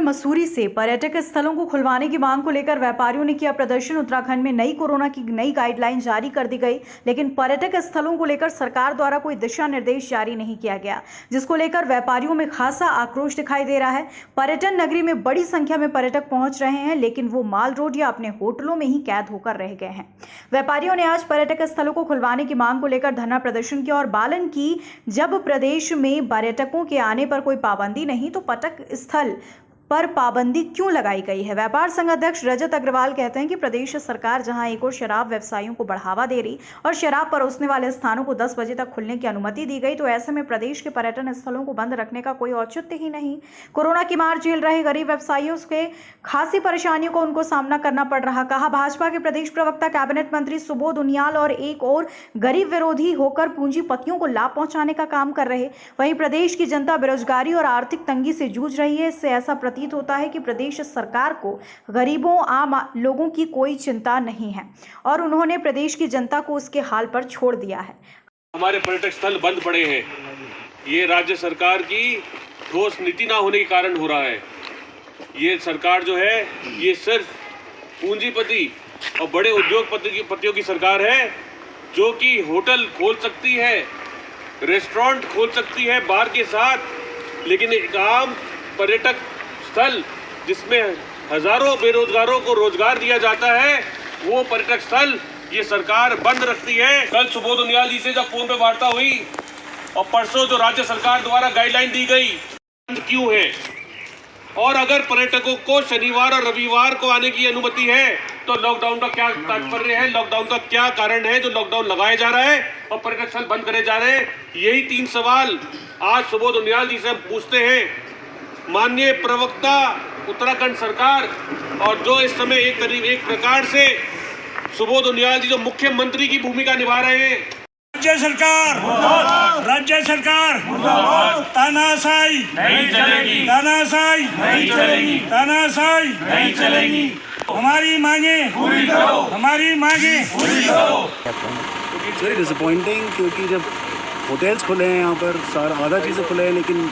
मसूरी से पर्यटक स्थलों को खुलवाने की मांग को लेकर व्यापारियों ने किया प्रदर्शन। उत्तराखंड में नई कोरोना की नई गाइडलाइन जारी कर दी गई, लेकिन पर्यटक स्थलों को लेकर सरकार द्वारा कोई दिशा निर्देश जारी नहीं किया गया, जिसको लेकर व्यापारियों में खासा आक्रोश दिखाई दे रहा है। पर्यटन नगरी में बड़ी संख्या में पर्यटक पहुंच रहे हैं, लेकिन वो माल रोड या अपने होटलों में ही कैद होकर रह गए हैं। व्यापारियों ने आज पर्यटक स्थलों को खुलवाने की मांग को लेकर धरना प्रदर्शन किया और बालन की जब प्रदेश में पर्यटकों के आने पर कोई पाबंदी नहीं तो पर्यटक स्थल पर पाबंदी क्यों लगाई गई है। व्यापार संघ अध्यक्ष रजत अग्रवाल कहते हैं कि प्रदेश सरकार जहां एक और शराब व्यवसायियों को बढ़ावा दे रही और शराब परोसने वाले स्थानों को 10 बजे तक खुलने की अनुमति दी गई, तो ऐसे में प्रदेश के पर्यटन स्थलों को बंद रखने का कोई औचित्य ही नहीं। कोरोना की मार झेल रहे गरीब व्यवसायियों के खासी परेशानियों को उनको सामना करना पड़ रहा। कहा, भाजपा के प्रदेश प्रवक्ता कैबिनेट मंत्री सुबोध उनियाल और एक और गरीब विरोधी होकर पूंजीपतियों को लाभ पहुंचाने का काम कर रहे। वहीं प्रदेश की जनता बेरोजगारी और आर्थिक तंगी से जूझ रही है। इससे ऐसा प्रतीत होता है कि प्रदेश सरकार को गरीबों आम लोगों की कोई चिंता नहीं है और उन्होंने प्रदेश की जनता को उसके हाल पर छोड़ दिया है। हमारे पर्यटक स्थल बंद पड़े हैं। ये राज्य सरकार की ठोस नीति ना होने के कारण हो रहा है। ये सरकार जो है ये सिर्फ पूंजीपति और बड़े उद्योगपतियों की सरकार है, जो कि होटल खोल सकती है, रेस्टोरेंट खोल सकती है बार के साथ, लेकिन एक आम पर्यटक स्थल जिसमें हजारों बेरोजगारों को रोजगार दिया जाता है, वो पर्यटक स्थल ये सरकार बंद रखती है। कल सुबोध उनियाल जी से जब फोन पे वार्ता हुई और परसों जो राज्य सरकार द्वारा गाइडलाइन दी गई, बंद क्यों है? और अगर पर्यटकों को शनिवार और रविवार को आने की अनुमति है तो लॉकडाउन का क्या तात्पर्य है? लॉकडाउन का क्या कारण है जो लॉकडाउन लगाया जा रहा है और पर्यटक स्थल बंद करे जा रहे हैं? यही 3 सवाल आज सुबोध उनियाल जी से हम पूछते हैं। माननीय प्रवक्ता उत्तराखंड सरकार और जो इस समय एक प्रकार से सुबोध उनियाल जी जो मुख्यमंत्री की भूमिका निभा रहे हैं। राज्य सरकार तानाशाही नहीं चलेगी, तानाशाही नहीं चलेगी, तानाशाही नहीं चलेगी। हमारी मांगे पूरी करो, हमारी मांगे पूरी करो। इट्स वेरी डिसअपॉइंटिंग क्योंकि जब होटल्स खुले हैं यहाँ पर सारा आधा चीज़ें खुले हैं, लेकिन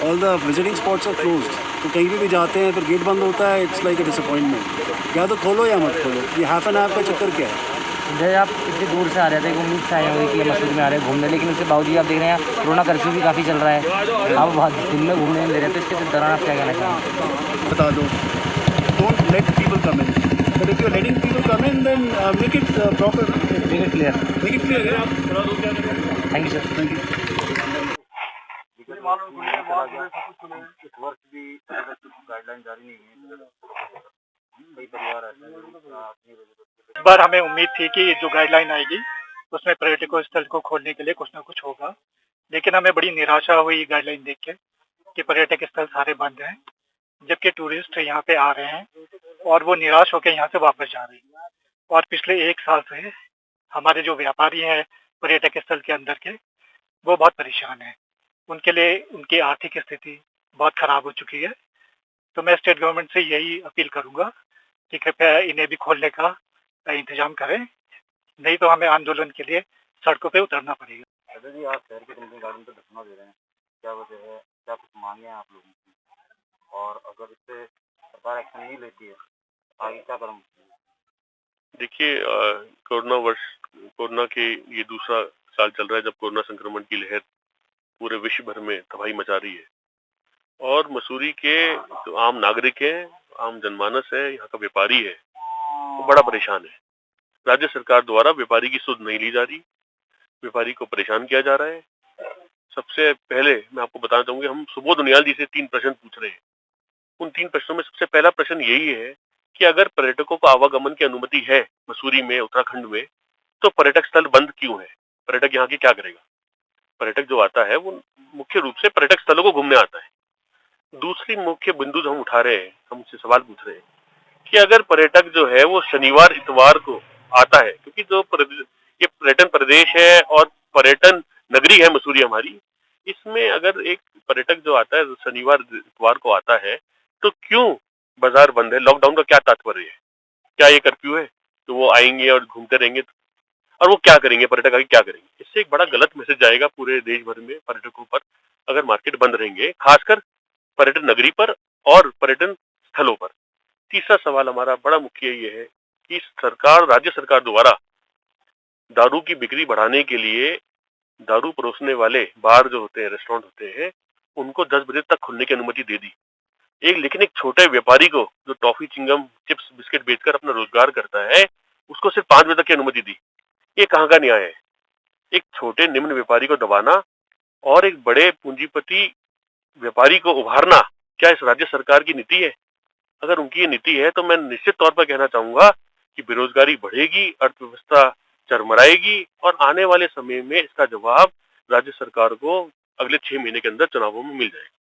all the visiting spots are closed. तो कहीं भी जाते हैं फिर गेट बंद होता है। It's like a disappointment. या तो खोलो या मत खोलो। ये हाफ एन आवर का चक्कर क्या है? जैसे आप इतनी दूर से आ रहे थे, उम्मीद से आए हुए कि मसूरी में आ रहे हैं घूमने, लेकिन उसके बावजूद आप देख रहे हैं कोरोना कर्फ्यू भी काफ़ी चल रहा है। आप बहुत दिन में घूमने नहीं दे रहे, तो इसके दौरान आप क्या कहना चाहेंगे? बता दो, don't let people come in, but if you are letting people come in then make it proper, make it clear. Thank you sir. Thank you. इस वर्ष भी गाइडलाइन जारी नहीं है। कई परिवार ऐसे इस बार हमें उम्मीद थी कि जो गाइडलाइन आएगी उसमें पर्यटकों स्थल को खोलने के लिए कुछ ना कुछ होगा, लेकिन हमें बड़ी निराशा हुई गाइडलाइन देख के कि पर्यटक स्थल सारे बंद हैं, जबकि टूरिस्ट यहाँ पे आ रहे हैं और वो निराश होकर यहाँ से वापस जा रहे हैं। और पिछले 1 साल से हमारे जो व्यापारी हैं पर्यटक स्थल के अंदर के, वो बहुत परेशान हैं। उनके लिए उनकी आर्थिक स्थिति बहुत खराब हो चुकी है। तो मैं स्टेट गवर्नमेंट से यही अपील करूंगा कि कृपया इन्हें भी खोलने का इंतजाम करें, नहीं तो हमें आंदोलन के लिए सड़कों पे उतरना पड़ेगा। अगर जी आप शहर के कंपनी गार्डन पर धरना दे रहे हैं, क्या वजह है? क्या कुछ मांगे हैं आप लोगों की? और अगर इससे सरकार एक्शन नहीं लेती है आगे क्या कदम? देखिए, कोरोना के ये दूसरा साल चल रहा है जब कोरोना संक्रमण की लहर पूरे विश्व भर में तबाही मचा रही है, और मसूरी के जो आम नागरिक है, आम जनमानस है, यहाँ का व्यापारी है, वो बड़ा परेशान है। राज्य सरकार द्वारा व्यापारी की सुध नहीं ली जा रही, व्यापारी को परेशान किया जा रहा है। सबसे पहले मैं आपको बताना चाहूंगा, हम सुबोध उनियाल जी से 3 प्रश्न पूछ रहे हैं। उन 3 प्रश्नों में सबसे पहला प्रश्न यही है कि अगर पर्यटकों को आवागमन की अनुमति है मसूरी में, उत्तराखंड में, तो पर्यटक स्थल बंद क्यों है? पर्यटक यहाँ की क्या करेगा? पर्यटक जो आता है वो मुख्य रूप से पर्यटक स्थलों को घूमने आता है। दूसरी मुख्य बिंदु जो हम उठा रहे हैं, हम उससे सवाल पूछ रहे हैं कि अगर पर्यटक जो है वो शनिवार इतवार को आता है, क्योंकि जो ये पर्यटन प्रदेश है और पर्यटन नगरी है मसूरी हमारी, इसमें अगर एक पर्यटक जो आता है शनिवार इतवार को आता है, तो क्यों बाजार बंद है? लॉकडाउन का क्या तात्पर्य है? क्या ये कर्फ्यू है? तो वो आएंगे और घूमते रहेंगे, और वो क्या करेंगे? पर्यटक आगे क्या करेंगे? इससे एक बड़ा गलत मैसेज जाएगा पूरे देश भर में पर्यटकों पर अगर मार्केट बंद रहेंगे, खासकर पर्यटन नगरी पर और पर्यटन स्थलों पर। तीसरा सवाल हमारा बड़ा मुख्य ये है कि सरकार, राज्य सरकार द्वारा दारू की बिक्री बढ़ाने के लिए दारू परोसने वाले बार जो होते हैं, रेस्टोरेंट होते हैं, उनको 10 बजे तक खुलने की अनुमति दे दी। लेकिन एक छोटे व्यापारी को जो टॉफी, चिंगम, चिप्स, बिस्किट बेचकर अपना रोजगार करता है, उसको सिर्फ 5 बजे तक की अनुमति दी। ये कहाँ का न्याय है? एक छोटे निम्न व्यापारी को दबाना और एक बड़े पूंजीपति व्यापारी को उभारना, क्या इस राज्य सरकार की नीति है? अगर उनकी ये नीति है तो मैं निश्चित तौर पर कहना चाहूंगा कि बेरोजगारी बढ़ेगी, अर्थव्यवस्था चरमराएगी और आने वाले समय में इसका जवाब राज्य सरकार को अगले 6 महीने के अंदर चुनावों में मिल जाएगा।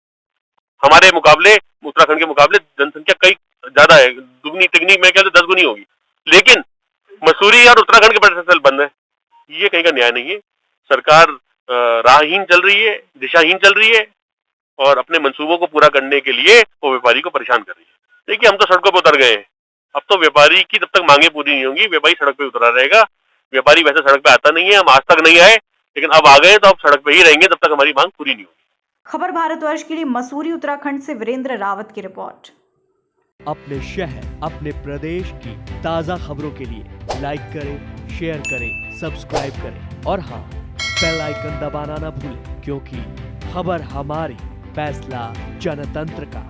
हमारे मुकाबले, उत्तराखंड के मुकाबले जनसंख्या कई ज्यादा है, दुगनी तिगनी, मैं कहता 10 गुनी होगी, लेकिन मसूरी और उत्तराखंड के पर्यटन स्थल बंद है। ये कहीं का न्याय नहीं है। सरकार राहहीन चल रही है, दिशाहीन चल रही है और अपने मंसूबों को पूरा करने के लिए वो व्यापारी को परेशान कर रही है। देखिए, हम तो सड़कों पर उतर गए हैं। अब तो व्यापारी की जब तक मांगे पूरी नहीं होंगी, व्यापारी सड़क पे उतरा रहेगा। व्यापारी वैसे सड़क पे आता नहीं है, हम आज तक नहीं आए, लेकिन अब आ गए तो अब सड़क पे ही रहेंगे जब तक हमारी मांग पूरी नहीं होगी। खबर भारतवर्ष के लिए मसूरी उत्तराखंड से वीरेंद्र रावत की रिपोर्ट। अपने शहर, अपने प्रदेश की ताज़ा खबरों के लिए लाइक करें, शेयर करें, सब्सक्राइब करें और हाँ, बेल आइकन दबाना ना भूलें, क्योंकि खबर हमारी, फैसला जनतंत्र का।